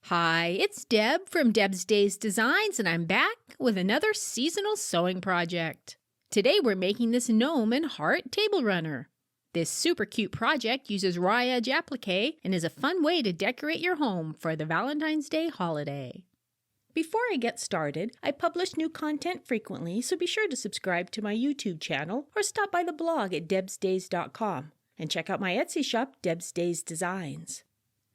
Hi, it's Deb from Deb's Days Designs, and I'm back with another seasonal sewing project. Today we're making this gnome and heart table runner. This super cute project uses raw edge appliqué and is a fun way to decorate your home for the Valentine's Day holiday. Before I get started, I publish new content frequently, so be sure to subscribe to my YouTube channel or stop by the blog at debsdays.com and check out my Etsy shop, Deb's Days Designs.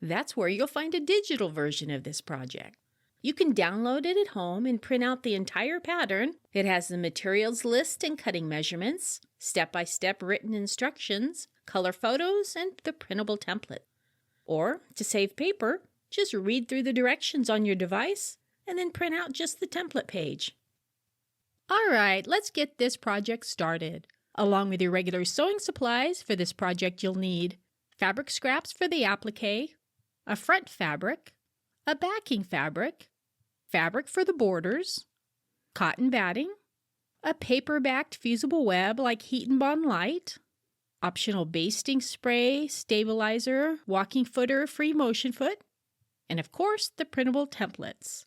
That's where you'll find a digital version of this project. You can download it at home and print out the entire pattern. It has the materials list and cutting measurements, step-by-step written instructions, color photos, and the printable template. Or, to save paper, just read through the directions on your device and then print out just the template page. Alright, let's get this project started. Along with your regular sewing supplies for this project you'll need fabric scraps for the appliqué, a front fabric, a backing fabric, fabric for the borders, cotton batting, a paper-backed fusible web like Heat and Bond Light, optional basting spray, stabilizer, walking footer, free motion foot, and of course the printable templates.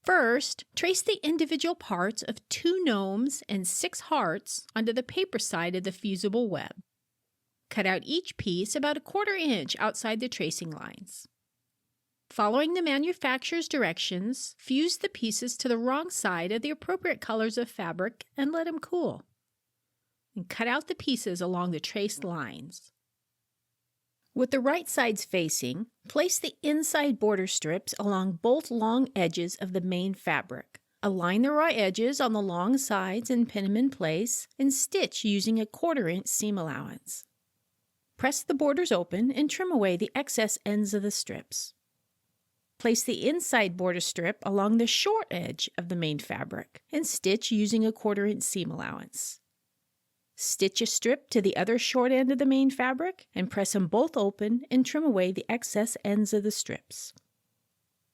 First, trace the individual parts of 2 gnomes and 6 hearts onto the paper side of the fusible web. Cut out each piece about 1/4 inch outside the tracing lines. Following the manufacturer's directions, fuse the pieces to the wrong side of the appropriate colors of fabric and let them cool. And cut out the pieces along the traced lines. With the right sides facing, place the inside border strips along both long edges of the main fabric. Align the raw edges on the long sides and pin them in place, and stitch using a 1/4 inch seam allowance. Press the borders open and trim away the excess ends of the strips. Place the inside border strip along the short edge of the main fabric and stitch using a 1/4 inch seam allowance. Stitch a strip to the other short end of the main fabric and press them both open and trim away the excess ends of the strips.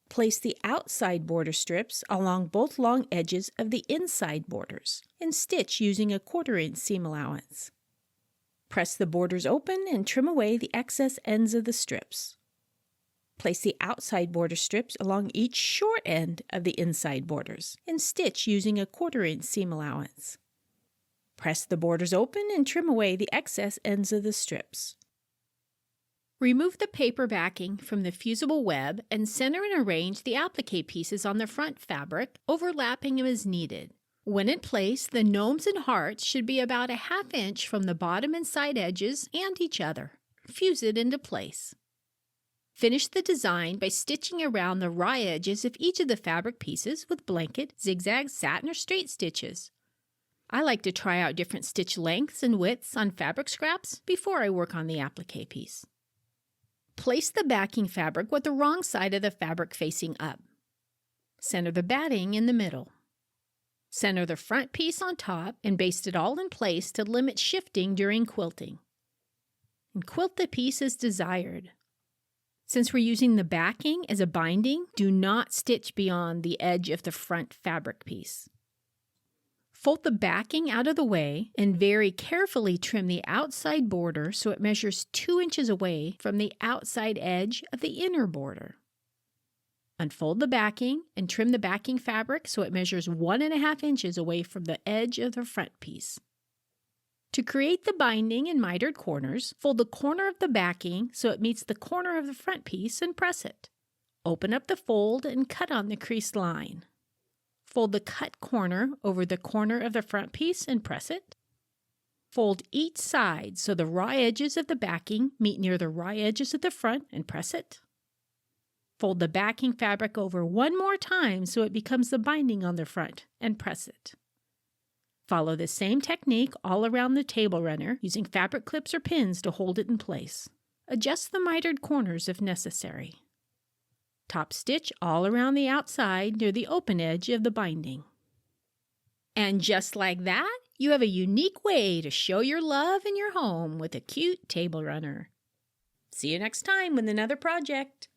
Place the outside border strips along both long edges of the inside borders and stitch using a 1/4 inch seam allowance. Press the borders open and trim away the excess ends of the strips. Place the outside border strips along each short end of the inside borders and stitch using a 1/4 inch seam allowance. Press the borders open and trim away the excess ends of the strips. Remove the paper backing from the fusible web and center and arrange the appliqué pieces on the front fabric, overlapping them as needed. When in place, the gnomes and hearts should be about 1/2 inch from the bottom and side edges and each other. Fuse it into place. Finish the design by stitching around the raw edges of each of the fabric pieces with blanket, zigzag, satin, or straight stitches. I like to try out different stitch lengths and widths on fabric scraps before I work on the appliqué piece. Place the backing fabric with the wrong side of the fabric facing up. Center the batting in the middle. Center the front piece on top and baste it all in place to limit shifting during quilting. And quilt the piece as desired. Since we're using the backing as a binding, do not stitch beyond the edge of the front fabric piece. Fold the backing out of the way and very carefully trim the outside border so it measures 2 inches away from the outside edge of the inner border. Unfold the backing and trim the backing fabric so it measures 1.5 inches away from the edge of the front piece. To create the binding and mitered corners, fold the corner of the backing so it meets the corner of the front piece and press it. Open up the fold and cut on the creased line. Fold the cut corner over the corner of the front piece and press it. Fold each side so the raw edges of the backing meet near the raw edges of the front and press it. Fold the backing fabric over one more time so it becomes the binding on the front and press it. Follow the same technique all around the table runner using fabric clips or pins to hold it in place. Adjust the mitered corners if necessary. Top stitch all around the outside near the open edge of the binding. And just like that, you have a unique way to show your love in your home with a cute table runner. See you next time with another project.